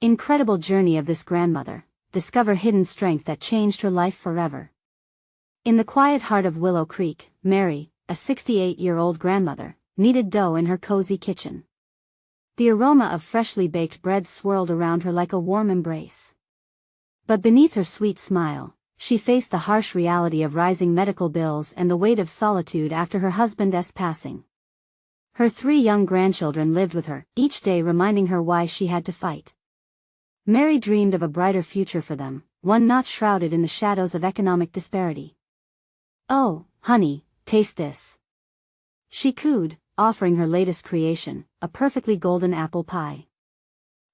Incredible journey of this grandmother, discover hidden strength that changed her life forever. In the quiet heart of Willow Creek, Mary, a 68-year-old grandmother, kneaded dough in her cozy kitchen. The aroma of freshly baked bread swirled around her like a warm embrace. But beneath her sweet smile, she faced the harsh reality of rising medical bills and the weight of solitude after her husband's passing. Her 3 young grandchildren lived with her, each day reminding her why she had to fight. Mary dreamed of a brighter future for them, one not shrouded in the shadows of economic disparity. "Oh, honey, taste this," she cooed, offering her latest creation, a perfectly golden apple pie.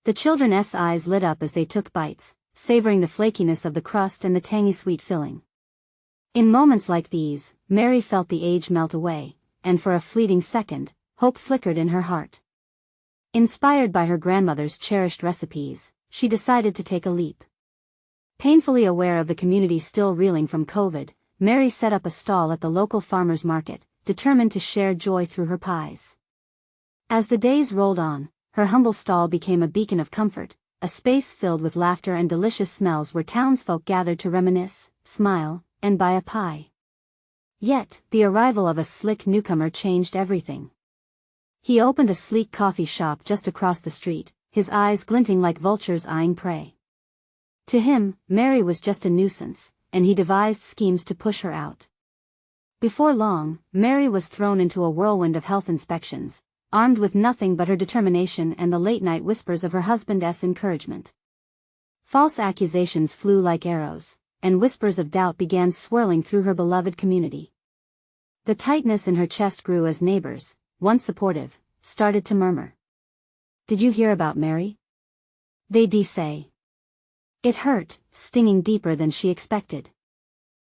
The children's eyes lit up as they took bites, savoring the flakiness of the crust and the tangy sweet filling. In moments like these, Mary felt the age melt away, and for a fleeting second, hope flickered in her heart. Inspired by her grandmother's cherished recipes, she decided to take a leap. Painfully aware of the community still reeling from COVID, Mary set up a stall at the local farmers market, determined to share joy through her pies. As the days rolled on, her humble stall became a beacon of comfort, a space filled with laughter and delicious smells where townsfolk gathered to reminisce, smile, and buy a pie. Yet, the arrival of a slick newcomer changed everything. He opened a sleek coffee shop just across the street, his eyes glinting like vultures eyeing prey. To him, Mary was just a nuisance, and he devised schemes to push her out. Before long, Mary was thrown into a whirlwind of health inspections, armed with nothing but her determination and the late-night whispers of her husband's encouragement. False accusations flew like arrows, and whispers of doubt began swirling through her beloved community. The tightness in her chest grew as neighbors, once supportive, started to murmur. "Did you hear about Mary?" they'd say. It hurt, stinging deeper than she expected.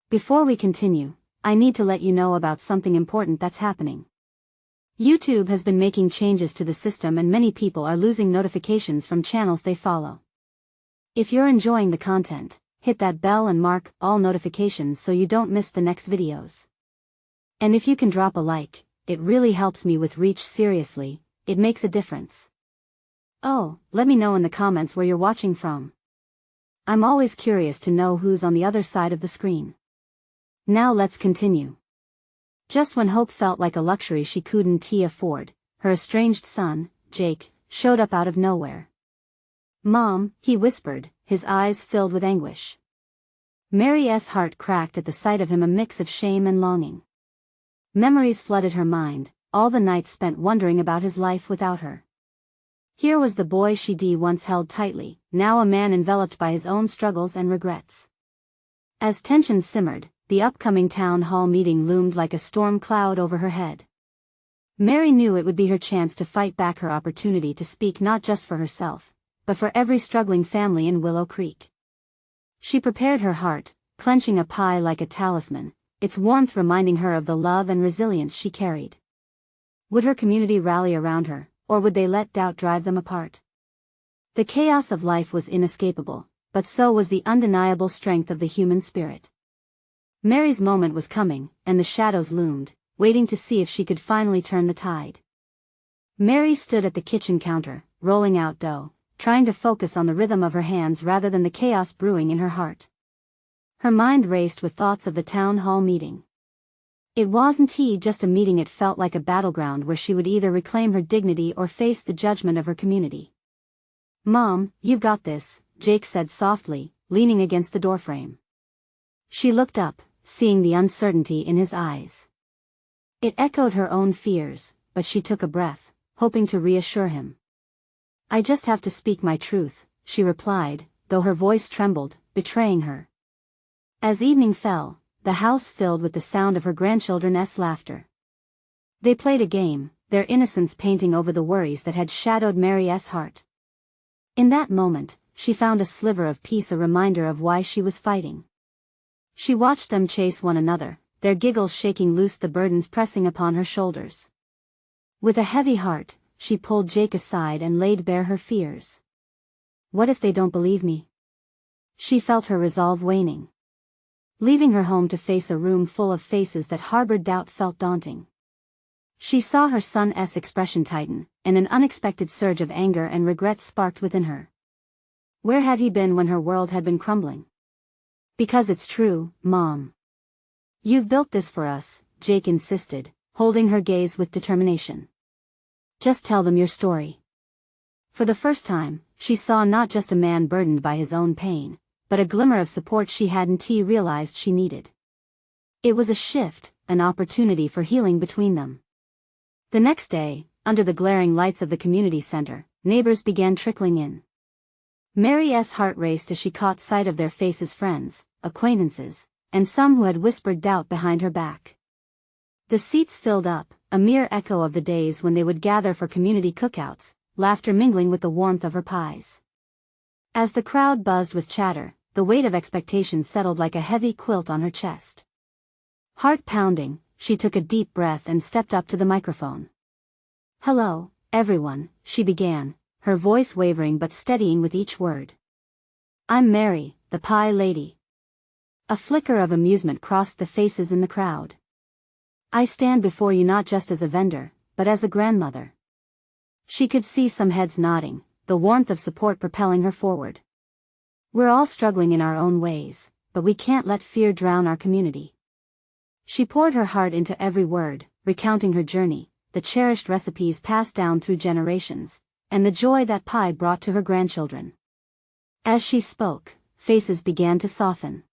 "Before we continue, I need to let you know about something important that's happening. YouTube has been making changes to the system and many people are losing notifications from channels they follow. If you're enjoying the content, hit that bell and mark all notifications so you don't miss the next videos. And if you can drop a like, it really helps me with reach. Seriously, it makes a difference. Oh, let me know in the comments where you're watching from. I'm always curious to know who's on the other side of the screen. Now let's continue. Just when hope felt like a luxury she couldn't afford, her estranged son, Jake, showed up out of nowhere. "Mom," he whispered, his eyes filled with anguish. Mary's heart cracked at the sight of him, a mix of shame and longing. Memories flooded her mind, all the nights spent wondering about his life without her. Here was the boy she'd once held tightly, now a man enveloped by his own struggles and regrets. As tensions simmered, the upcoming town hall meeting loomed like a storm cloud over her head. Mary knew it would be her chance to fight back, her opportunity to speak not just for herself, but for every struggling family in Willow Creek. She prepared her heart, clenching a pie like a talisman, its warmth reminding her of the love and resilience she carried. Would her community rally around her, or would they let doubt drive them apart? The chaos of life was inescapable, but so was the undeniable strength of the human spirit. Mary's moment was coming, and the shadows loomed, waiting to see if she could finally turn the tide. Mary stood at the kitchen counter, rolling out dough, trying to focus on the rhythm of her hands rather than the chaos brewing in her heart. Her mind raced with thoughts of the town hall meeting. It wasn't just a meeting, it felt like a battleground where she would either reclaim her dignity or face the judgment of her community. "Mom, you've got this," Jake said softly, leaning against the doorframe. She looked up, seeing the uncertainty in his eyes. It echoed her own fears, but she took a breath, hoping to reassure him. "I just have to speak my truth," she replied, though her voice trembled, betraying her. As evening fell, the house filled with the sound of her grandchildren's laughter. They played a game, their innocence painting over the worries that had shadowed Mary's heart. In that moment, she found a sliver of peace, a reminder of why she was fighting. She watched them chase one another, their giggles shaking loose the burdens pressing upon her shoulders. With a heavy heart, she pulled Jake aside and laid bare her fears. "What if they don't believe me?" She felt her resolve waning. Leaving her home to face a room full of faces that harbored doubt felt daunting. She saw her son's expression tighten, and an unexpected surge of anger and regret sparked within her. Where had he been when her world had been crumbling? Because it's true, Mom. You've built this for us, Jake insisted, holding her gaze with determination. Just tell them your story. For the first time, she saw not just a man burdened by his own pain, but a glimmer of support she hadn't realized she needed. It was a shift, an opportunity for healing between them. The next day, under the glaring lights of the community center, neighbors began trickling in. Mary's heart raced as she caught sight of their faces, friends, acquaintances, and some who had whispered doubt behind her back. The seats filled up, a mere echo of the days when they would gather for community cookouts, laughter mingling with the warmth of her pies. As the crowd buzzed with chatter, the weight of expectation settled like a heavy quilt on her chest. Heart pounding, she took a deep breath and stepped up to the microphone. "Hello, everyone," she began, her voice wavering but steadying with each word. "I'm Mary, the pie lady." A flicker of amusement crossed the faces in the crowd. "I stand before you not just as a vendor, but as a grandmother." She could see some heads nodding, the warmth of support propelling her forward. "We're all struggling in our own ways, but we can't let fear drown our community." She poured her heart into every word, recounting her journey, the cherished recipes passed down through generations, and the joy that pie brought to her grandchildren. As she spoke, faces began to soften.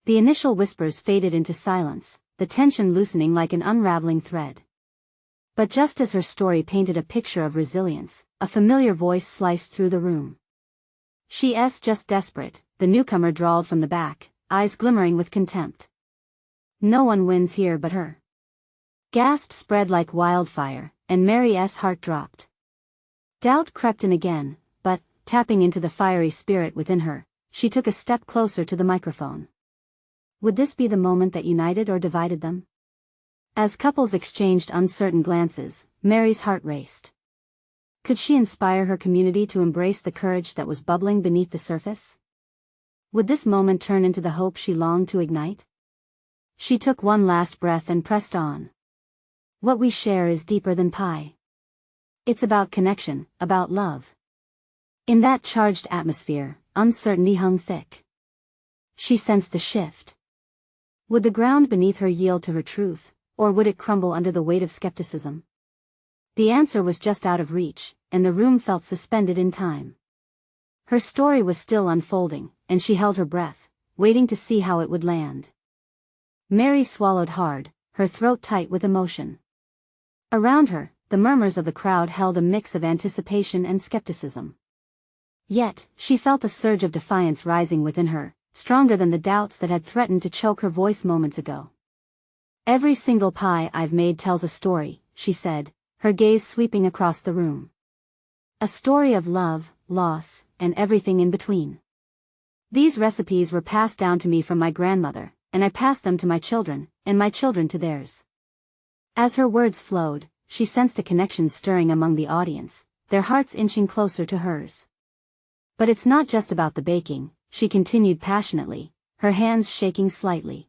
The initial whispers faded into silence, the tension loosening like an unraveling thread. But just as her story painted a picture of resilience, a familiar voice sliced through the room. "She's just desperate," the newcomer drawled from the back, eyes glimmering with contempt. "No one wins here but her." Gasps spread like wildfire, and Mary's heart dropped. Doubt crept in again, but, tapping into the fiery spirit within her, she took a step closer to the microphone. Would this be the moment that united or divided them? As couples exchanged uncertain glances, Mary's heart raced. Could she inspire her community to embrace the courage that was bubbling beneath the surface? Would this moment turn into the hope she longed to ignite? She took one last breath and pressed on. What we share is deeper than pie. It's about connection, about love. In that charged atmosphere, uncertainty hung thick. She sensed the shift. Would the ground beneath her yield to her truth, or would it crumble under the weight of skepticism? The answer was just out of reach, and the room felt suspended in time. Her story was still unfolding, and she held her breath, waiting to see how it would land. Mary swallowed hard, her throat tight with emotion. Around her, the murmurs of the crowd held a mix of anticipation and skepticism. Yet, she felt a surge of defiance rising within her, stronger than the doubts that had threatened to choke her voice moments ago. "Every single pie I've made tells a story," she said, her gaze sweeping across the room. "A story of love, loss, and everything in between. These recipes were passed down to me from my grandmother, and I passed them to my children, and my children to theirs." As her words flowed, she sensed a connection stirring among the audience, their hearts inching closer to hers. "But it's not just about the baking," she continued passionately, her hands shaking slightly.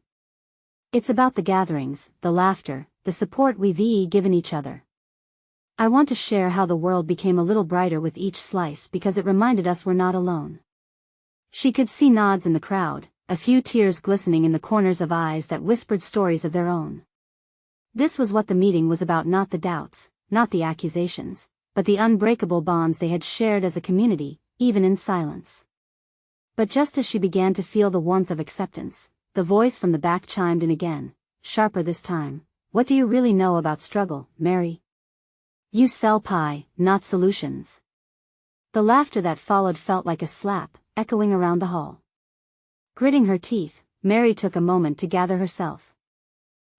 "It's about the gatherings, the laughter, the support we've given each other. I want to share how the world became a little brighter with each slice because it reminded us we're not alone." She could see nods in the crowd, a few tears glistening in the corners of eyes that whispered stories of their own. This was what the meeting was about, not the doubts, not the accusations, but the unbreakable bonds they had shared as a community, even in silence. But just as she began to feel the warmth of acceptance, the voice from the back chimed in again, sharper this time. "What do you really know about struggle, Mary? You sell pie, not solutions." The laughter that followed felt like a slap, echoing around the hall. Gritting her teeth, Mary took a moment to gather herself.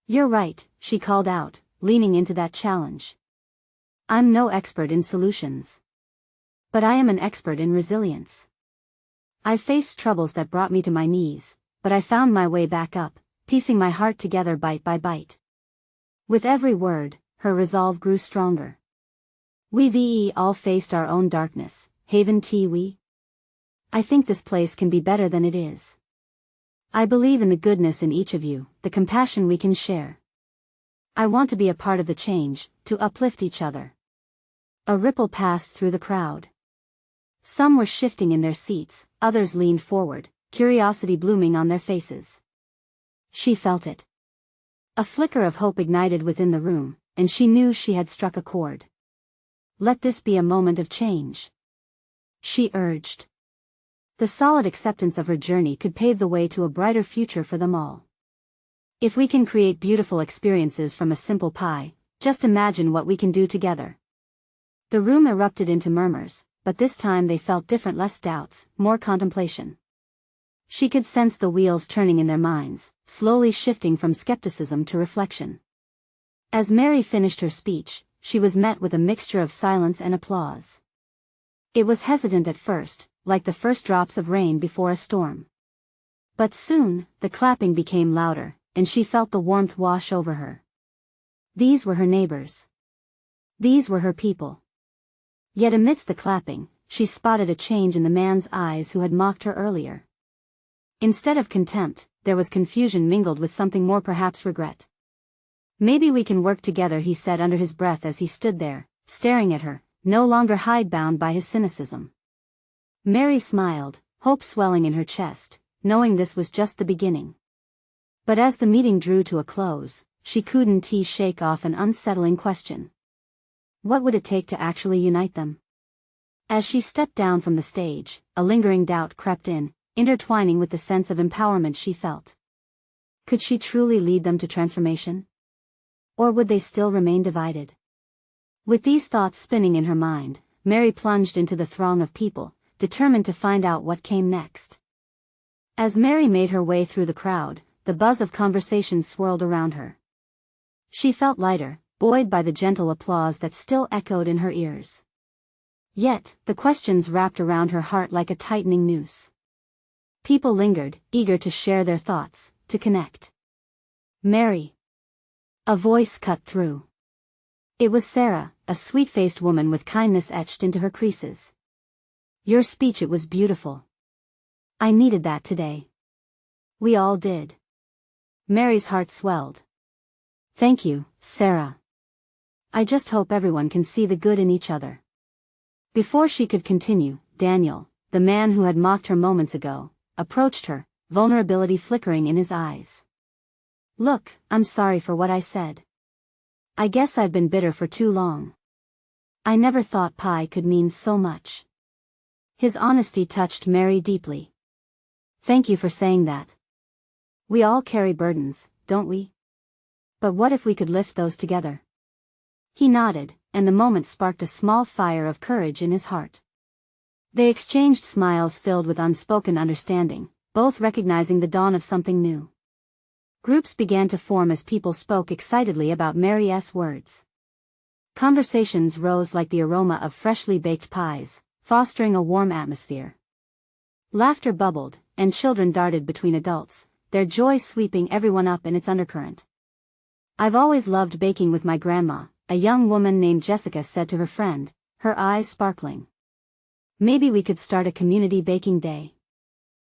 "You're right," she called out, leaning into that challenge. "I'm no expert in solutions. But I am an expert in resilience. I've faced troubles that brought me to my knees, but I found my way back up, piecing my heart together bite by bite." With every word, her resolve grew stronger. "We've all faced our own darkness, haven't we? I think this place can be better than it is. I believe in the goodness in each of you, the compassion we can share. I want to be a part of the change, to uplift each other." A ripple passed through the crowd. Some were shifting in their seats, others leaned forward, curiosity blooming on their faces. She felt it. A flicker of hope ignited within the room, and she knew she had struck a chord. Let this be a moment of change, she urged. The solid acceptance of her journey could pave the way to a brighter future for them all. If we can create beautiful experiences from a simple pie, just imagine what we can do together. The room erupted into murmurs, but this time they felt different, less doubts, more contemplation. She could sense the wheels turning in their minds, slowly shifting from skepticism to reflection. As Mary finished her speech, she was met with a mixture of silence and applause. It was hesitant at first, like the first drops of rain before a storm. But soon, the clapping became louder, and she felt the warmth wash over her. These were her neighbors. These were her people. Yet amidst the clapping, she spotted a change in the man's eyes who had mocked her earlier. Instead of contempt, there was confusion mingled with something more, perhaps regret. Maybe we can work together, he said under his breath as he stood there, staring at her, no longer hidebound by his cynicism. Mary smiled, hope swelling in her chest, knowing this was just the beginning. But as the meeting drew to a close, she couldn't shake off an unsettling question. What would it take to actually unite them? As she stepped down from the stage, a lingering doubt crept in, intertwining with the sense of empowerment she felt. Could she truly lead them to transformation? Or would they still remain divided? With these thoughts spinning in her mind, Mary plunged into the throng of people, determined to find out what came next. As Mary made her way through the crowd, the buzz of conversation swirled around her. She felt lighter, buoyed by the gentle applause that still echoed in her ears. Yet, the questions wrapped around her heart like a tightening noose. People lingered, eager to share their thoughts, to connect. Mary. A voice cut through. It was Sarah, a sweet-faced woman with kindness etched into her creases. Your speech, it was beautiful. I needed that today. We all did. Mary's heart swelled. Thank you, Sarah. I just hope everyone can see the good in each other. Before she could continue, Daniel, the man who had mocked her moments ago, approached her, vulnerability flickering in his eyes. Look, I'm sorry for what I said. I guess I've been bitter for too long. I never thought pie could mean so much. His honesty touched Mary deeply. Thank you for saying that. We all carry burdens, don't we? But what if we could lift those together? He nodded, and the moment sparked a small fire of courage in his heart. They exchanged smiles filled with unspoken understanding, both recognizing the dawn of something new. Groups began to form as people spoke excitedly about Mary's words. Conversations rose like the aroma of freshly baked pies, fostering a warm atmosphere. Laughter bubbled, and children darted between adults, their joy sweeping everyone up in its undercurrent. I've always loved baking with my grandma, a young woman named Jessica said to her friend, her eyes sparkling. Maybe we could start a community baking day.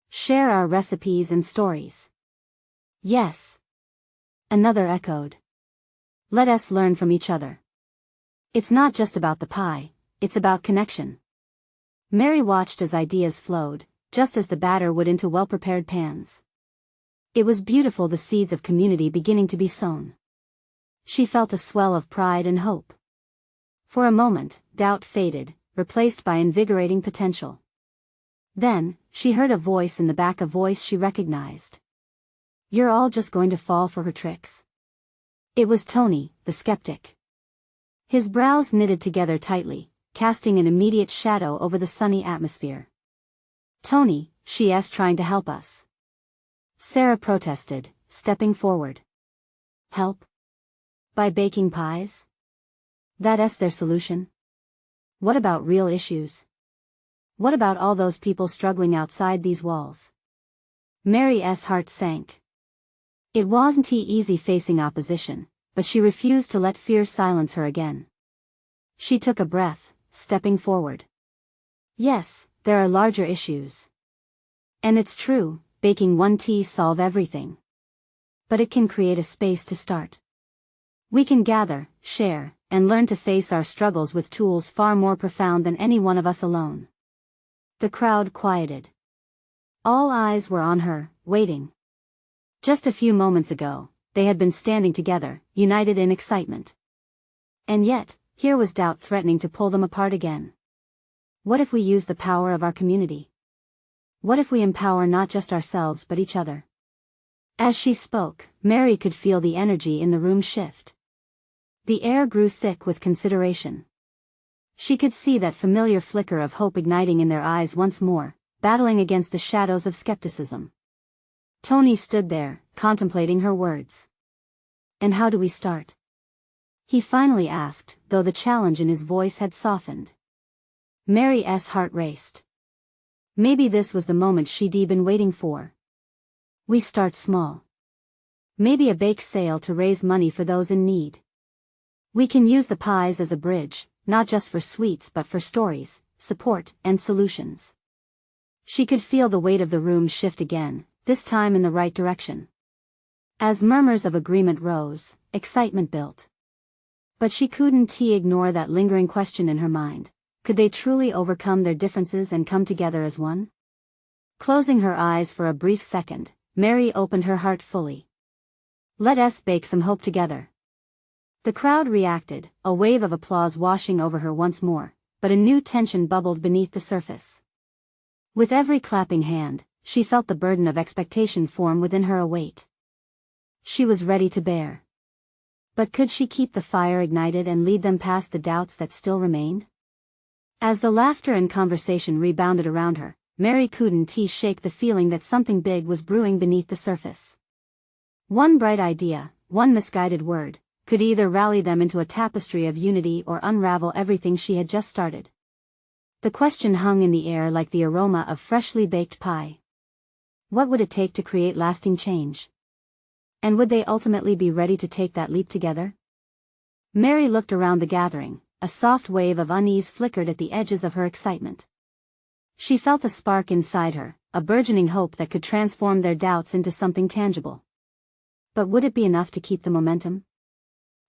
Share our recipes and stories. Yes. Another echoed. Let us learn from each other. It's not just about the pie, it's about connection. Mary watched as ideas flowed, just as the batter would into well-prepared pans. It was beautiful, the seeds of community beginning to be sown. She felt a swell of pride and hope. For a moment, doubt faded, replaced by invigorating potential. Then, she heard a voice in the back, a voice she recognized. You're all just going to fall for her tricks. It was Tony, the skeptic. His brows knitted together tightly, casting an immediate shadow over the sunny atmosphere. Tony, she's trying to help us. Sarah protested, stepping forward. Help? By baking pies? That's their solution? What about real issues? What about all those people struggling outside these walls? Mary's heart sank. It wasn't easy facing opposition, but she refused to let fear silence her again. She took a breath, stepping forward. Yes, there are larger issues. And it's true, baking one tea solve everything. But it can create a space to start. We can gather, share, and learn to face our struggles with tools far more profound than any one of us alone. The crowd quieted. All eyes were on her, waiting. Just a few moments ago, they had been standing together, united in excitement. And yet, here was doubt threatening to pull them apart again. What if we use the power of our community? What if we empower not just ourselves but each other? As she spoke, Mary could feel the energy in the room shift. The air grew thick with consideration. She could see that familiar flicker of hope igniting in their eyes once more, battling against the shadows of skepticism. Tony stood there, contemplating her words. "And how do we start?" he finally asked, though the challenge in his voice had softened. Mary's heart raced. Maybe this was the moment she'd been waiting for. "We start small. Maybe a bake sale to raise money for those in need. We can use the pies as a bridge, not just for sweets but for stories, support, and solutions." She could feel the weight of the room shift again, this time in the right direction. As murmurs of agreement rose, excitement built. But she couldn't ignore that lingering question in her mind. Could they truly overcome their differences and come together as one? Closing her eyes for a brief second, Mary opened her heart fully. "Let us bake some hope together." The crowd reacted, a wave of applause washing over her once more, but a new tension bubbled beneath the surface. With every clapping hand, she felt the burden of expectation form within her a weight. She was ready to bear. But could she keep the fire ignited and lead them past the doubts that still remained? As the laughter and conversation rebounded around her, Mary couldn't shake the feeling that something big was brewing beneath the surface. One bright idea, one misguided word, could either rally them into a tapestry of unity or unravel everything she had just started. The question hung in the air like the aroma of freshly baked pie. What would it take to create lasting change? And would they ultimately be ready to take that leap together? Mary looked around the gathering, a soft wave of unease flickered at the edges of her excitement. She felt a spark inside her, a burgeoning hope that could transform their doubts into something tangible. But would it be enough to keep the momentum?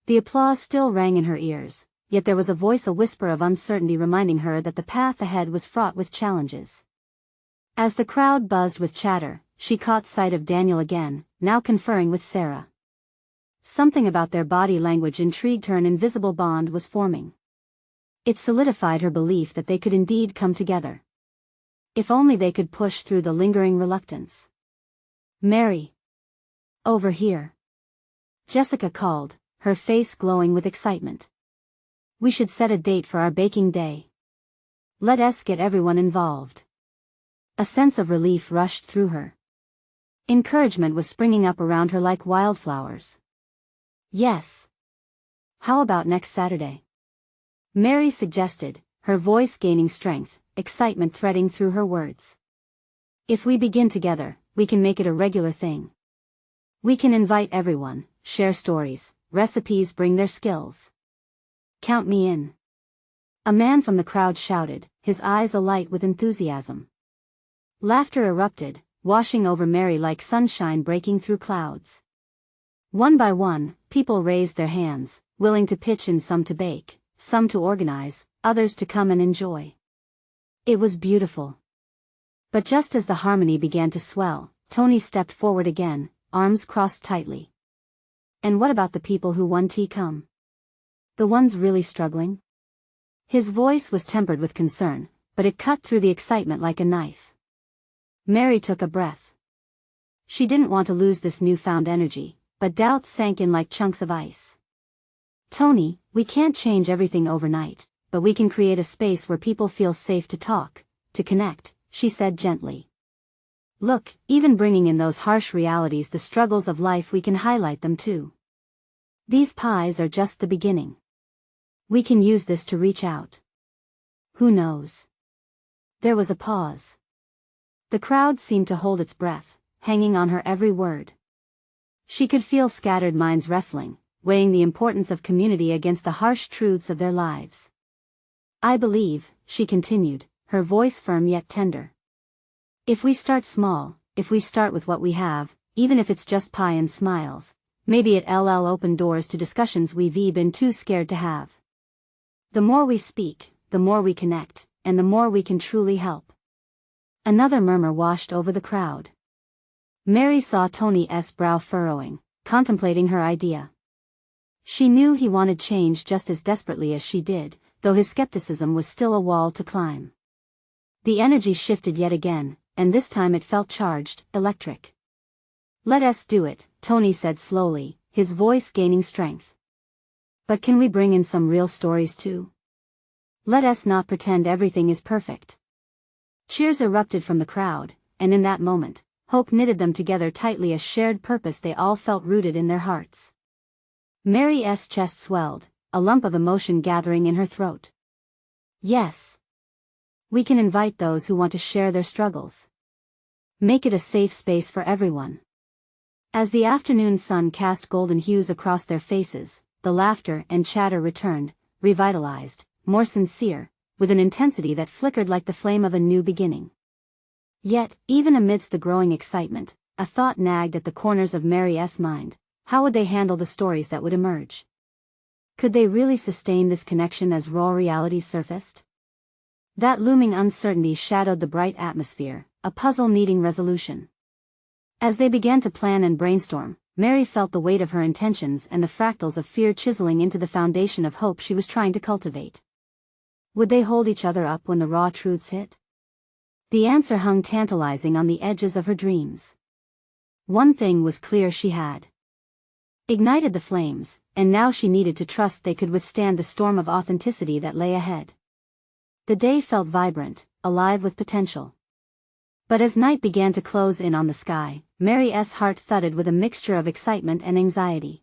The applause still rang in her ears, yet there was a whisper of uncertainty reminding her that the path ahead was fraught with challenges. As the crowd buzzed with chatter, she caught sight of Daniel again, now conferring with Sarah. Something about their body language intrigued her. An invisible bond was forming. It solidified her belief that they could indeed come together. If only they could push through the lingering reluctance. "Mary! Over here!" Jessica called, her face glowing with excitement. "We should set a date for our baking day. Let us get everyone involved." A sense of relief rushed through her. Encouragement was springing up around her like wildflowers. "Yes. How about next Saturday?" Mary suggested, her voice gaining strength, excitement threading through her words. "If we begin together, we can make it a regular thing. We can invite everyone, share stories, recipes, bring their skills. Count me in." A man from the crowd shouted, his eyes alight with enthusiasm. Laughter erupted, washing over Mary like sunshine breaking through clouds. One by one, people raised their hands, willing to pitch in, some to bake, some to organize, others to come and enjoy. It was beautiful. But just as the harmony began to swell, Tony stepped forward again, arms crossed tightly. "And what about the people who won't come? The ones really struggling?" His voice was tempered with concern, but it cut through the excitement like a knife. Mary took a breath. She didn't want to lose this newfound energy, but doubts sank in like chunks of ice. "Tony, we can't change everything overnight, but we can create a space where people feel safe to talk, to connect," she said gently. "Look, even bringing in those harsh realities, the struggles of life, we can highlight them too. These pies are just the beginning. We can use this to reach out. Who knows?" There was a pause. The crowd seemed to hold its breath, hanging on her every word. She could feel scattered minds wrestling, weighing the importance of community against the harsh truths of their lives. "I believe," she continued, her voice firm yet tender. "If we start small, if we start with what we have, even if it's just pie and smiles, maybe it'll open doors to discussions we've been too scared to have. The more we speak, the more we connect, and the more we can truly help." Another murmur washed over the crowd. Mary saw Tony's brow furrowing, contemplating her idea. She knew he wanted change just as desperately as she did, though his skepticism was still a wall to climb. The energy shifted yet again, and this time it felt charged, electric. "Let us do it," Tony said slowly, his voice gaining strength. "But can we bring in some real stories too? Let us not pretend everything is perfect." Cheers erupted from the crowd, and in that moment, hope knitted them together tightly, a shared purpose they all felt rooted in their hearts. Mary's chest swelled, a lump of emotion gathering in her throat. "Yes. We can invite those who want to share their struggles. Make it a safe space for everyone." As the afternoon sun cast golden hues across their faces, the laughter and chatter returned, revitalized, more sincere, with an intensity that flickered like the flame of a new beginning. Yet, even amidst the growing excitement, a thought nagged at the corners of Mary's mind. How would they handle the stories that would emerge? Could they really sustain this connection as raw reality surfaced? That looming uncertainty shadowed the bright atmosphere, a puzzle needing resolution. As they began to plan and brainstorm, Mary felt the weight of her intentions and the fractals of fear chiseling into the foundation of hope she was trying to cultivate. Would they hold each other up when the raw truths hit? The answer hung tantalizing on the edges of her dreams. One thing was clear: she had ignited the flames, and now she needed to trust they could withstand the storm of authenticity that lay ahead. The day felt vibrant, alive with potential. But as night began to close in on the sky, Mary's heart thudded with a mixture of excitement and anxiety.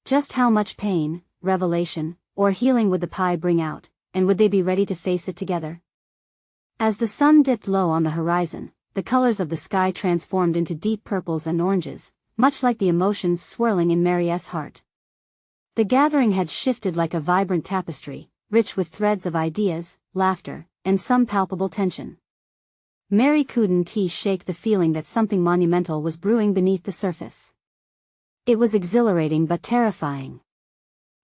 Just how much pain, revelation, or healing would the pie bring out, and would they be ready to face it together? As the sun dipped low on the horizon, the colors of the sky transformed into deep purples and oranges, much like the emotions swirling in Mary's heart. The gathering had shifted like a vibrant tapestry, rich with threads of ideas, laughter, and some palpable tension. Mary couldn't shake the feeling that something monumental was brewing beneath the surface. It was exhilarating but terrifying.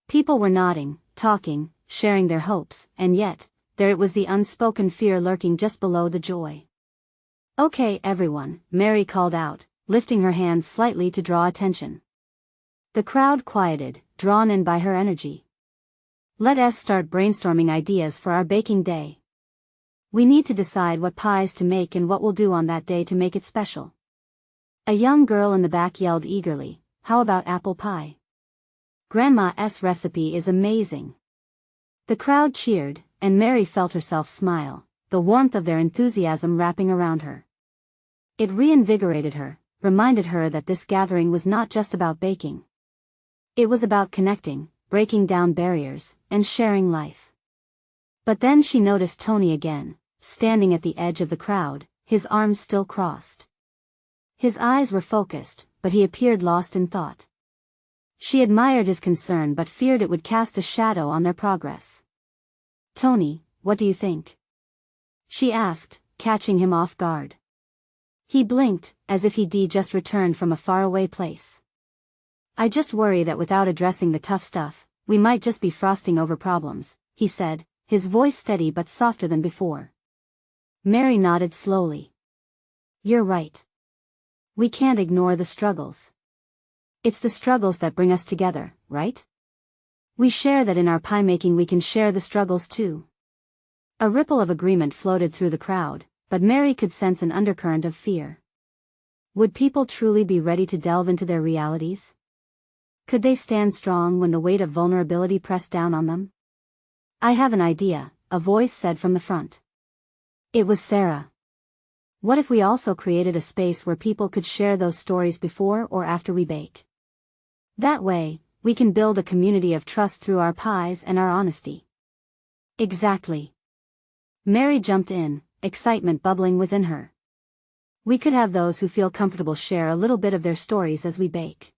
People were nodding, talking, sharing their hopes, and yet, there it was, the unspoken fear lurking just below the joy. "Okay, everyone," Mary called out, lifting her hands slightly to draw attention. The crowd quieted, drawn in by her energy. "Let us start brainstorming ideas for our baking day. We need to decide what pies to make and what we'll do on that day to make it special." A young girl in the back yelled eagerly, "How about apple pie? Grandma's recipe is amazing." The crowd cheered, and Mary felt herself smile, the warmth of their enthusiasm wrapping around her. It reinvigorated her, reminded her that this gathering was not just about baking. It was about connecting, breaking down barriers, and sharing life. But then she noticed Tony again, standing at the edge of the crowd, his arms still crossed. His eyes were focused, but he appeared lost in thought. She admired his concern but feared it would cast a shadow on their progress. "Tony, what do you think?" she asked, catching him off guard. He blinked, as if he'd just returned from a faraway place. "I just worry that without addressing the tough stuff, we might just be frosting over problems," he said, his voice steady but softer than before. Mary nodded slowly. "You're right. We can't ignore the struggles. It's the struggles that bring us together, right? We share that in our pie making. We can share the struggles too." A ripple of agreement floated through the crowd, but Mary could sense an undercurrent of fear. Would people truly be ready to delve into their realities? Could they stand strong when the weight of vulnerability pressed down on them? "I have an idea," a voice said from the front. It was Sarah. "What if we also created a space where people could share those stories before or after we bake? That way, we can build a community of trust through our pies and our honesty." "Exactly." Mary jumped in, excitement bubbling within her. "We could have those who feel comfortable share a little bit of their stories as we bake.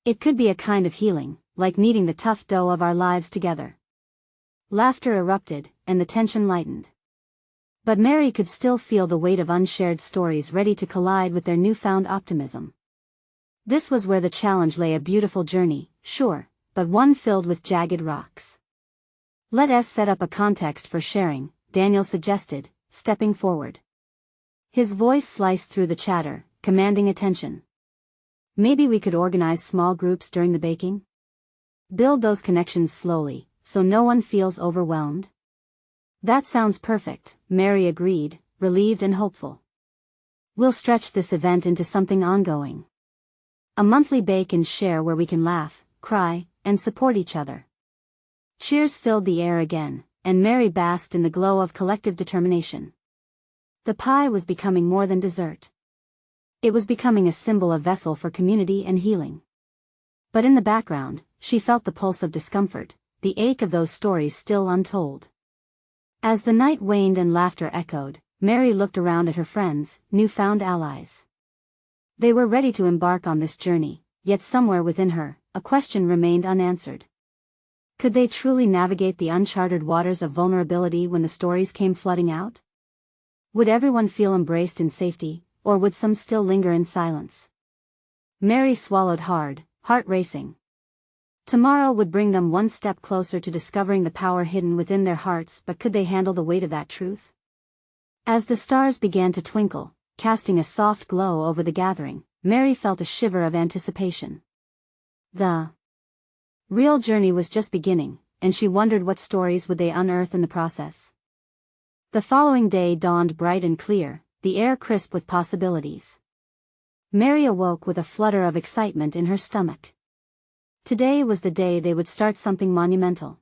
It could be a kind of healing, like kneading the tough dough of our lives together." Laughter erupted, and the tension lightened. But Mary could still feel the weight of unshared stories ready to collide with their newfound optimism. This was where the challenge lay, a beautiful journey, sure, but one filled with jagged rocks. "Let us set up a context for sharing," Daniel suggested, stepping forward. His voice sliced through the chatter, commanding attention. Maybe we could organize small groups during the baking? Build those connections slowly, so no one feels overwhelmed. That sounds perfect, Mary agreed, relieved and hopeful. We'll stretch this event into something ongoing. A monthly bake and share where we can laugh, cry, and support each other. Cheers filled the air again, and Mary basked in the glow of collective determination. The pie was becoming more than dessert. It was becoming a symbol, a vessel for community and healing. But in the background, she felt the pulse of discomfort, the ache of those stories still untold. As the night waned and laughter echoed, Mary looked around at her friends, newfound allies. They were ready to embark on this journey, yet somewhere within her, a question remained unanswered. Could they truly navigate the uncharted waters of vulnerability when the stories came flooding out? Would everyone feel embraced in safety, or would some still linger in silence? Mary swallowed hard, heart racing. Tomorrow would bring them one step closer to discovering the power hidden within their hearts, but could they handle the weight of that truth? As the stars began to twinkle, casting a soft glow over the gathering, Mary felt a shiver of anticipation. The real journey was just beginning, and she wondered what stories would they unearth in the process. The following day dawned bright and clear, the air crisp with possibilities. Mary awoke with a flutter of excitement in her stomach. Today was the day they would start something monumental.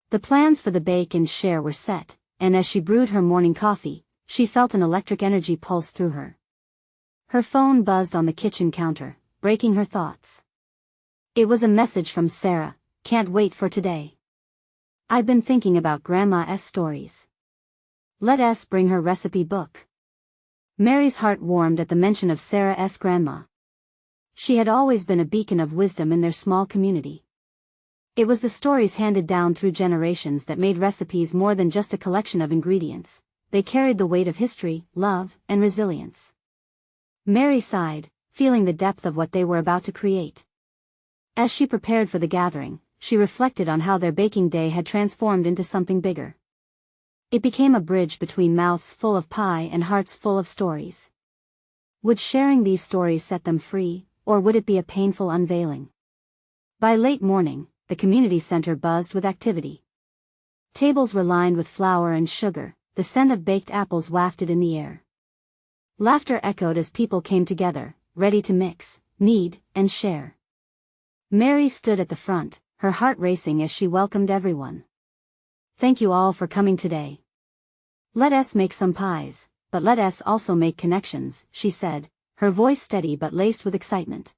The plans for the bake and share were set, and as she brewed her morning coffee, she felt an electric energy pulse through her. Her phone buzzed on the kitchen counter, breaking her thoughts. It was a message from Sarah. Can't wait for today. I've been thinking about Grandma's stories. Let us bring her recipe book. Mary's heart warmed at the mention of Sarah's grandma. She had always been a beacon of wisdom in their small community. It was the stories handed down through generations that made recipes more than just a collection of ingredients. They carried the weight of history, love, and resilience. Mary sighed, feeling the depth of what they were about to create. As she prepared for the gathering, she reflected on how their baking day had transformed into something bigger. It became a bridge between mouths full of pie and hearts full of stories. Would sharing these stories set them free, or would it be a painful unveiling? By late morning, the community center buzzed with activity. Tables were lined with flour and sugar, the scent of baked apples wafted in the air. Laughter echoed as people came together, ready to mix, knead, and share. Mary stood at the front, her heart racing as she welcomed everyone. Thank you all for coming today. Let us make some pies, but let us also make connections, she said, her voice steady but laced with excitement.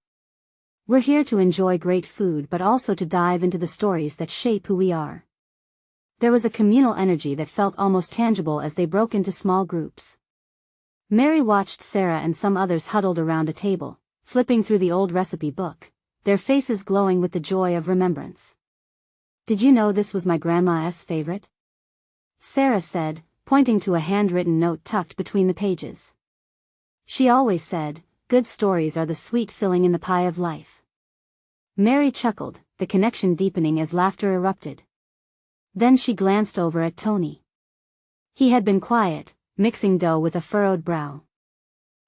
We're here to enjoy great food but also to dive into the stories that shape who we are. There was a communal energy that felt almost tangible as they broke into small groups. Mary watched Sarah and some others huddled around a table, flipping through the old recipe book, their faces glowing with the joy of remembrance. Did you know this was my grandma's favorite? Sarah said, pointing to a handwritten note tucked between the pages. She always said, good stories are the sweet filling in the pie of life. Mary chuckled, the connection deepening as laughter erupted. Then she glanced over at Tony. He had been quiet, mixing dough with a furrowed brow.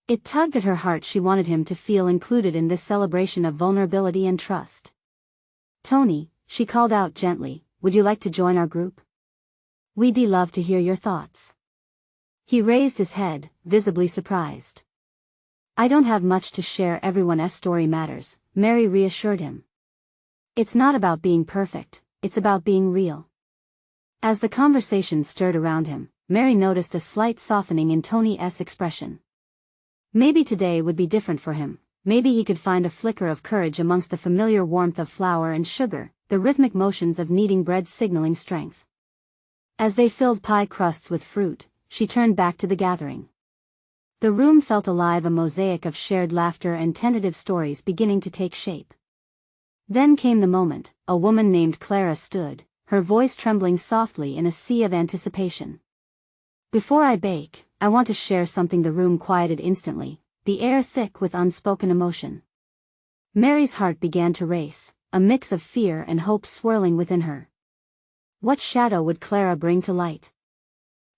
It tugged at her heart. She wanted him to feel included in this celebration of vulnerability and trust. Tony, she called out gently, would you like to join our group? We'd love to hear your thoughts. He raised his head, visibly surprised. I don't have much to share. Everyone's story matters, Mary reassured him. It's not about being perfect, it's about being real. As the conversation stirred around him, Mary noticed a slight softening in Tony's expression. Maybe today would be different for him. Maybe he could find a flicker of courage amongst the familiar warmth of flour and sugar, the rhythmic motions of kneading bread signaling strength. As they filled pie crusts with fruit, she turned back to the gathering. The room felt alive, a mosaic of shared laughter and tentative stories beginning to take shape. Then came the moment. A woman named Clara stood, her voice trembling softly in a sea of anticipation. Before I bake, I want to share something. The room quieted instantly, the air thick with unspoken emotion. Mary's heart began to race, a mix of fear and hope swirling within her. What shadow would Clara bring to light?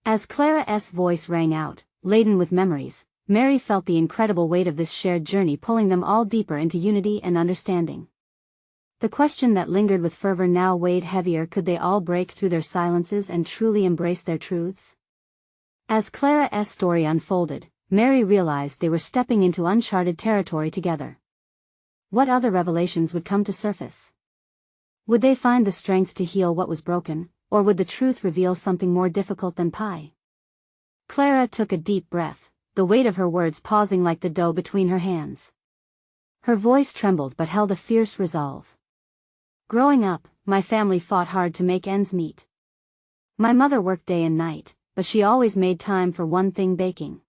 As Clara's voice rang out, laden with memories, Mary felt the incredible weight of this shared journey pulling them all deeper into unity and understanding. The question that lingered with fervor now weighed heavier: could they all break through their silences and truly embrace their truths? As Clara's story unfolded, Mary realized they were stepping into uncharted territory together. What other revelations would come to surface? Would they find the strength to heal what was broken, or would the truth reveal something more difficult than pie? Clara took a deep breath, the weight of her words pausing like the dough between her hands. Her voice trembled but held a fierce resolve. Growing up, my family fought hard to make ends meet. My mother worked day and night, but she always made time for one thing: baking.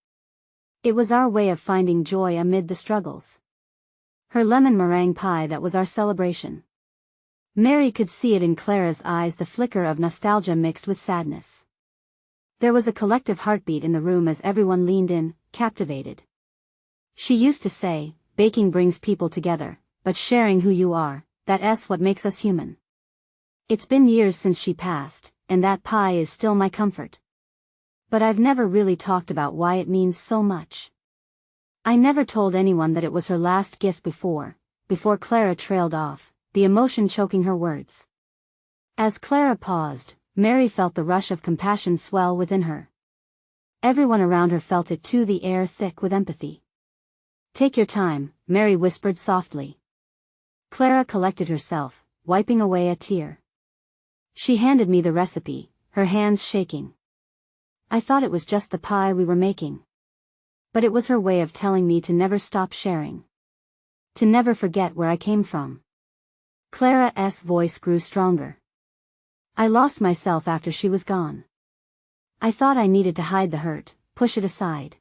It was our way of finding joy amid the struggles. Her lemon meringue pie, that was our celebration. Mary could see it in Clara's eyes, the flicker of nostalgia mixed with sadness. There was a collective heartbeat in the room as everyone leaned in, captivated. She used to say, "Baking brings people together, but sharing who you are, that's what makes us human." It's been years since she passed, and that pie is still my comfort. But I've never really talked about why it means so much. I never told anyone that it was her last gift before Clara trailed off, the emotion choking her words. As Clara paused, Mary felt the rush of compassion swell within her. Everyone around her felt it too, the air thick with empathy. "Take your time," Mary whispered softly. Clara collected herself, wiping away a tear. She handed me the recipe, her hands shaking. I thought it was just the pie we were making. But it was her way of telling me to never stop sharing. To never forget where I came from. Clara's voice grew stronger. "I lost myself after she was gone. I thought I needed to hide the hurt, push it aside.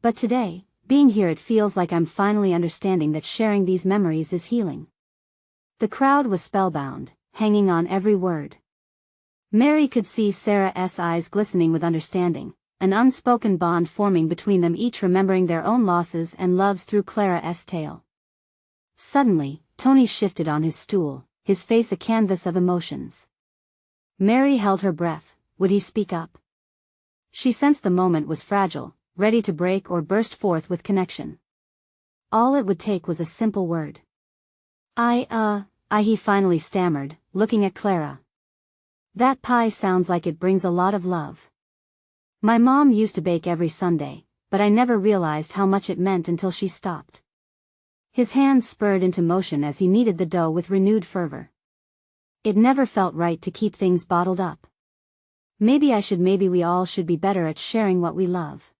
But today, being here, it feels like I'm finally understanding that sharing these memories is healing." The crowd was spellbound, hanging on every word. Mary could see Sarah's eyes glistening with understanding, an unspoken bond forming between them, each remembering their own losses and loves through Clara's tale. Suddenly, Tony shifted on his stool, his face a canvas of emotions. Mary held her breath. Would he speak up? She sensed the moment was fragile, ready to break or burst forth with connection. All it would take was a simple word. He finally stammered, looking at Clara. "That pie sounds like it brings a lot of love. My mom used to bake every Sunday, but I never realized how much it meant until she stopped." His hands spurred into motion as he kneaded the dough with renewed fervor. "It never felt right to keep things bottled up. Maybe we all should be better at sharing what we love."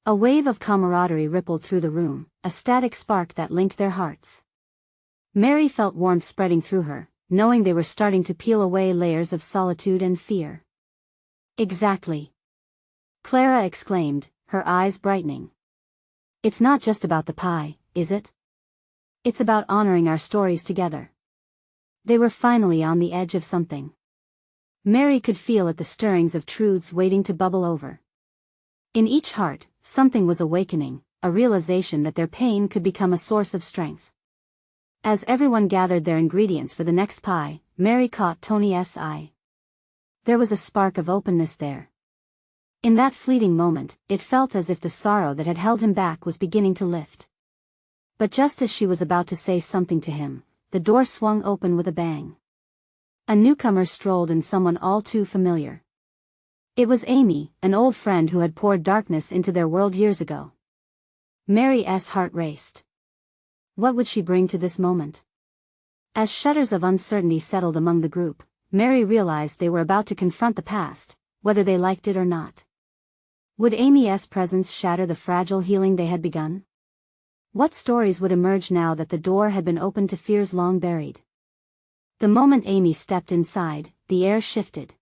A wave of camaraderie rippled through the room, a static spark that linked their hearts. Mary felt warmth spreading through her, knowing they were starting to peel away layers of solitude and fear. "Exactly," Clara exclaimed, her eyes brightening. "It's not just about the pie, is it? It's about honoring our stories together." They were finally on the edge of something. Mary could feel it, the stirrings of truths waiting to bubble over. In each heart, something was awakening, a realization that their pain could become a source of strength. As everyone gathered their ingredients for the next pie, Mary caught Tony's eye. There was a spark of openness there. In that fleeting moment, it felt as if the sorrow that had held him back was beginning to lift. But just as she was about to say something to him, the door swung open with a bang. A newcomer strolled in, someone all too familiar. It was Amy, an old friend who had poured darkness into their world years ago. Mary's heart raced. What would she bring to this moment? As shudders of uncertainty settled among the group, Mary realized they were about to confront the past, whether they liked it or not. Would Amy's presence shatter the fragile healing they had begun? What stories would emerge now that the door had been opened to fears long buried? The moment Amy stepped inside, the air shifted.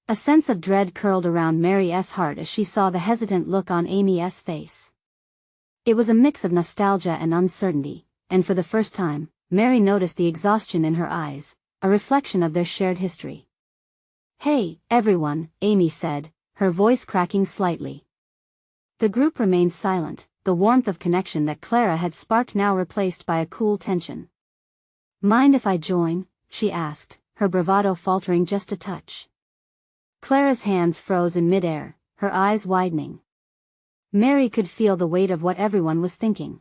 A sense of dread curled around Mary's heart as she saw the hesitant look on Amy's face. It was a mix of nostalgia and uncertainty, and for the first time, Mary noticed the exhaustion in her eyes, a reflection of their shared history. "Hey, everyone," Amy said, her voice cracking slightly. The group remained silent, the warmth of connection that Clara had sparked now replaced by a cool tension. "Mind if I join?" she asked, her bravado faltering just a touch. Clara's hands froze in midair, her eyes widening. Mary could feel the weight of what everyone was thinking.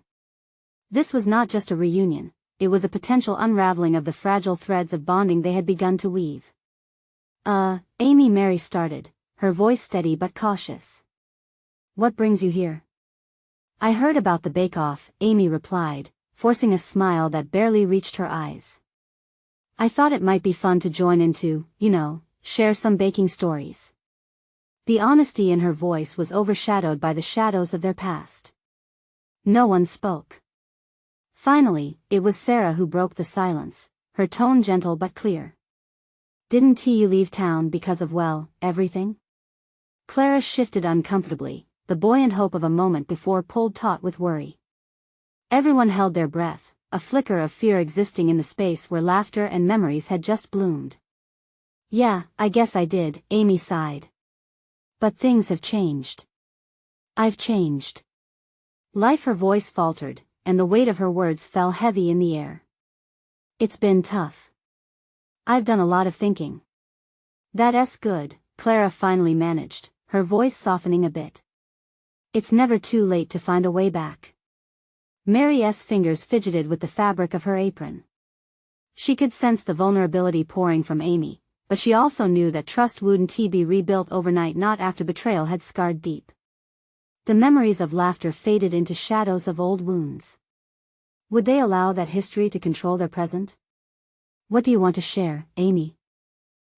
This was not just a reunion, it was a potential unraveling of the fragile threads of bonding they had begun to weave. Amy, Mary started, her voice steady but cautious. What brings you here? I heard about the bake-off, Amy replied, forcing a smile that barely reached her eyes. I thought it might be fun to join in to, share some baking stories. The honesty in her voice was overshadowed by the shadows of their past. No one spoke. Finally, it was Sarah who broke the silence, her tone gentle but clear. Didn't you leave town because of, everything? Clara shifted uncomfortably, the buoyant hope of a moment before pulled taut with worry. Everyone held their breath, a flicker of fear existing in the space where laughter and memories had just bloomed. Yeah, I guess I did, Amy sighed. But things have changed. I've changed. Her voice faltered, and the weight of her words fell heavy in the air. It's been tough. I've done a lot of thinking. That's good, Clara finally managed, her voice softening a bit. It's never too late to find a way back. Mary's fingers fidgeted with the fabric of her apron. She could sense the vulnerability pouring from Amy, but she also knew that trust wouldn't be rebuilt overnight, not after betrayal had scarred deep. The memories of laughter faded into shadows of old wounds. Would they allow that history to control their present? What do you want to share, Amy?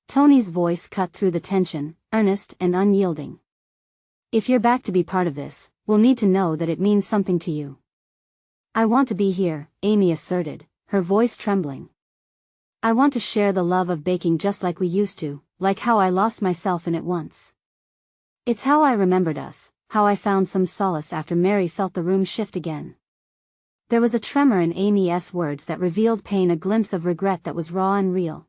Tony's voice cut through the tension, earnest and unyielding. If you're back to be part of this, we'll need to know that it means something to you. I want to be here, Amy asserted, her voice trembling. I want to share the love of baking just like we used to, like how I lost myself in it once. It's how I remembered us, how I found some solace after. Mary felt the room shift again. There was a tremor in Amy's words that revealed pain, a glimpse of regret that was raw and real.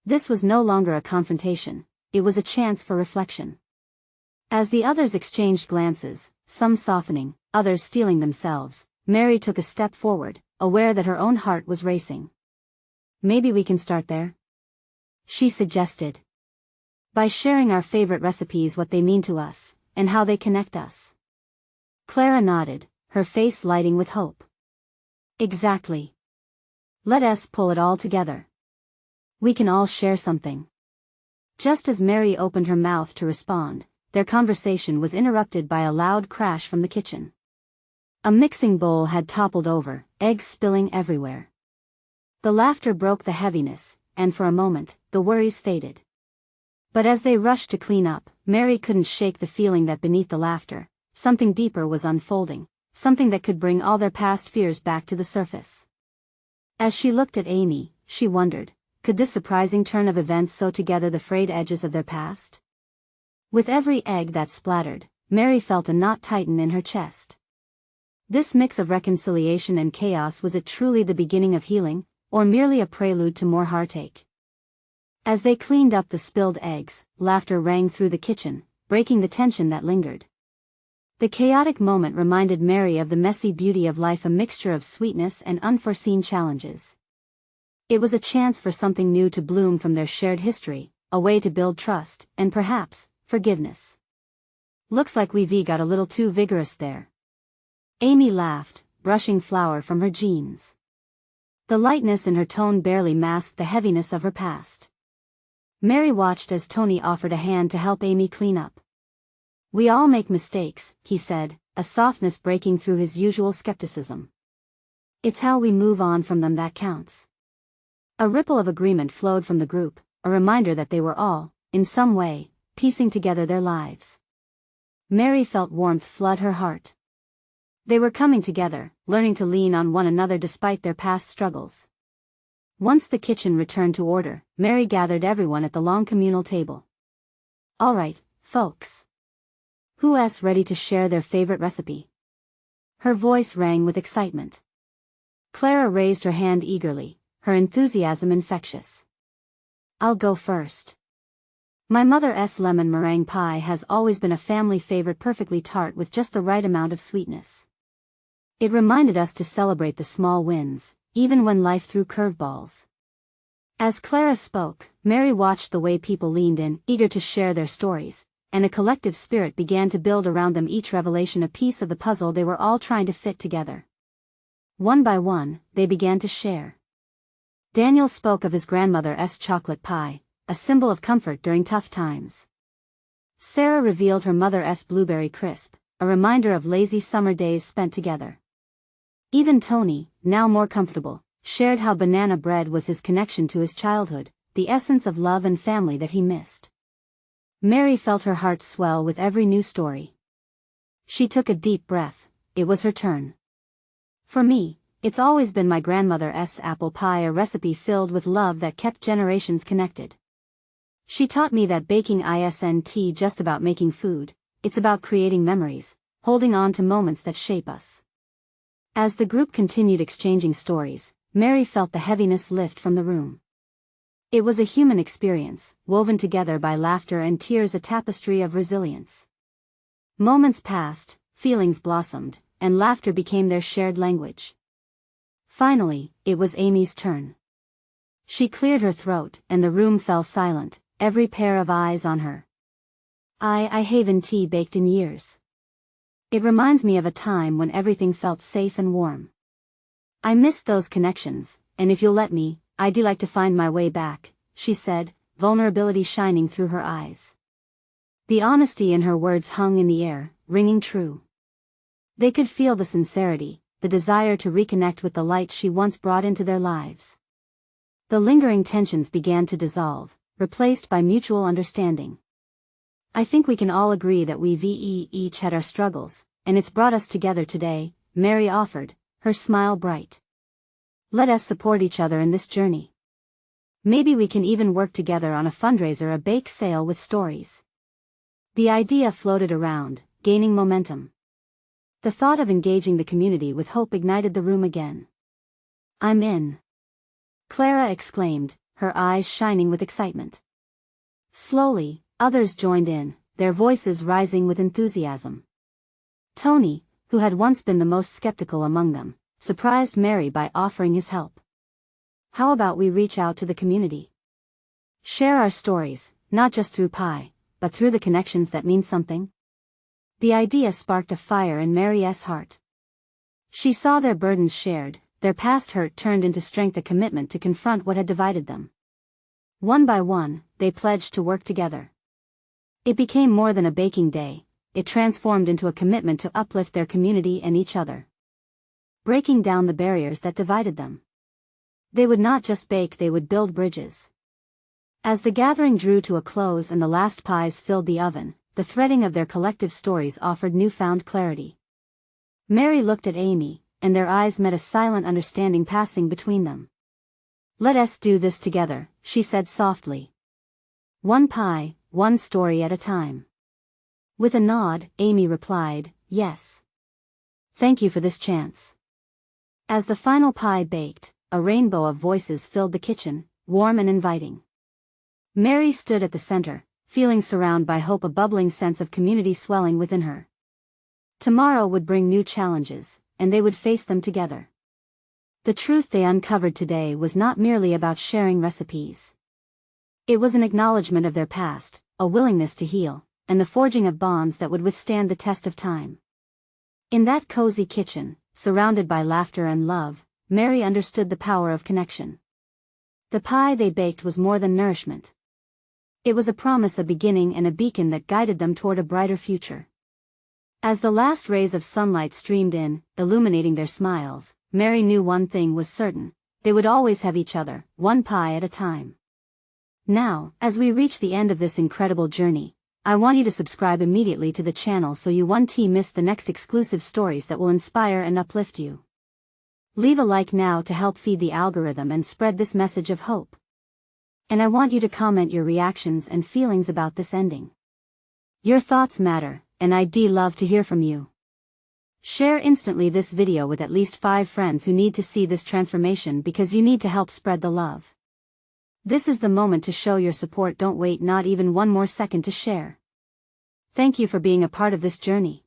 This was no longer a confrontation, it was a chance for reflection. As the others exchanged glances, some softening, others steeling themselves, Mary took a step forward, aware that her own heart was racing. Maybe we can start there? She suggested. By sharing our favorite recipes, what they mean to us, and how they connect us. Clara nodded, her face lighting with hope. Exactly. Let us pull it all together. We can all share something. Just as Mary opened her mouth to respond, their conversation was interrupted by a loud crash from the kitchen. A mixing bowl had toppled over, eggs spilling everywhere. The laughter broke the heaviness, and for a moment, the worries faded. But as they rushed to clean up, Mary couldn't shake the feeling that beneath the laughter, something deeper was unfolding, something that could bring all their past fears back to the surface. As she looked at Amy, she wondered, could this surprising turn of events sew together the frayed edges of their past? With every egg that splattered, Mary felt a knot tighten in her chest. This mix of reconciliation and chaos, was it truly the beginning of healing, or merely a prelude to more heartache? As they cleaned up the spilled eggs, laughter rang through the kitchen, breaking the tension that lingered. The chaotic moment reminded Mary of the messy beauty of life, a mixture of sweetness and unforeseen challenges. It was a chance for something new to bloom from their shared history, a way to build trust, and perhaps, forgiveness. Looks like we've got a little too vigorous there. Amy laughed, brushing flour from her jeans. The lightness in her tone barely masked the heaviness of her past. Mary watched as Tony offered a hand to help Amy clean up. We all make mistakes, he said, a softness breaking through his usual skepticism. It's how we move on from them that counts. A ripple of agreement flowed from the group, a reminder that they were all, in some way, piecing together their lives. Mary felt warmth flood her heart. They were coming together, learning to lean on one another despite their past struggles. Once the kitchen returned to order, Mary gathered everyone at the long communal table. All right, folks. Who's ready to share their favorite recipe? Her voice rang with excitement. Clara raised her hand eagerly, her enthusiasm infectious. I'll go first. My mother's lemon meringue pie has always been a family favorite, perfectly tart with just the right amount of sweetness. It reminded us to celebrate the small wins, even when life threw curveballs. As Clara spoke, Mary watched the way people leaned in, eager to share their stories, and a collective spirit began to build around them, each revelation a piece of the puzzle they were all trying to fit together. One by one, they began to share. Daniel spoke of his grandmother's chocolate pie, a symbol of comfort during tough times. Sarah revealed her mother's blueberry crisp, a reminder of lazy summer days spent together. Even Tony, now more comfortable, shared how banana bread was his connection to his childhood, the essence of love and family that he missed. Mary felt her heart swell with every new story. She took a deep breath. It was her turn. For me, it's always been my grandmother's apple pie, a recipe filled with love that kept generations connected. She taught me that baking isn't just about making food, it's about creating memories, holding on to moments that shape us. As the group continued exchanging stories, Mary felt the heaviness lift from the room. It was a human experience, woven together by laughter and tears, a tapestry of resilience. Moments passed, feelings blossomed, and laughter became their shared language. Finally, it was Amy's turn. She cleared her throat, and the room fell silent, every pair of eyes on her. I haven't baked in years. It reminds me of a time when everything felt safe and warm. I missed those connections, and if you'll let me, I'd like to find my way back, she said, vulnerability shining through her eyes. The honesty in her words hung in the air, ringing true. They could feel the sincerity, the desire to reconnect with the light she once brought into their lives. The lingering tensions began to dissolve, replaced by mutual understanding. I think we can all agree that we've each had our struggles, and it's brought us together today, Mary offered, her smile bright. Let us support each other in this journey. Maybe we can even work together on a fundraiser, a bake sale with stories. The idea floated around, gaining momentum. The thought of engaging the community with hope ignited the room again. I'm in. Clara exclaimed, her eyes shining with excitement. Slowly, others joined in, their voices rising with enthusiasm. Tony, who had once been the most skeptical among them, surprised Mary by offering his help. How about we reach out to the community? Share our stories, not just through pie, but through the connections that mean something? The idea sparked a fire in Mary's heart. She saw their burdens shared, their past hurt turned into strength, a commitment to confront what had divided them. One by one, they pledged to work together. It became more than a baking day, it transformed into a commitment to uplift their community and each other. Breaking down the barriers that divided them. They would not just bake, they would build bridges. As the gathering drew to a close and the last pies filled the oven, the threading of their collective stories offered newfound clarity. Mary looked at Amy, and their eyes met, a silent understanding passing between them. Let us do this together, she said softly. One pie, one story at a time. With a nod, Amy replied, yes. Thank you for this chance. As the final pie baked, a rainbow of voices filled the kitchen, warm and inviting. Mary stood at the center, feeling surrounded by hope, a bubbling sense of community swelling within her. Tomorrow would bring new challenges, and they would face them together. The truth they uncovered today was not merely about sharing recipes. It was an acknowledgement of their past, a willingness to heal, and the forging of bonds that would withstand the test of time. In that cozy kitchen, surrounded by laughter and love, Mary understood the power of connection. The pie they baked was more than nourishment. It was a promise, a beginning, and a beacon that guided them toward a brighter future. As the last rays of sunlight streamed in, illuminating their smiles, Mary knew one thing was certain: they would always have each other, one pie at a time. Now, as we reach the end of this incredible journey, I want you to subscribe immediately to the channel so you won't miss the next exclusive stories that will inspire and uplift you. Leave a like now to help feed the algorithm and spread this message of hope. And I want you to comment your reactions and feelings about this ending. Your thoughts matter, and I'd love to hear from you. Share instantly this video with at least 5 friends who need to see this transformation, because you need to help spread the love. This is the moment to show your support. Don't wait not even one more second to share. Thank you for being a part of this journey.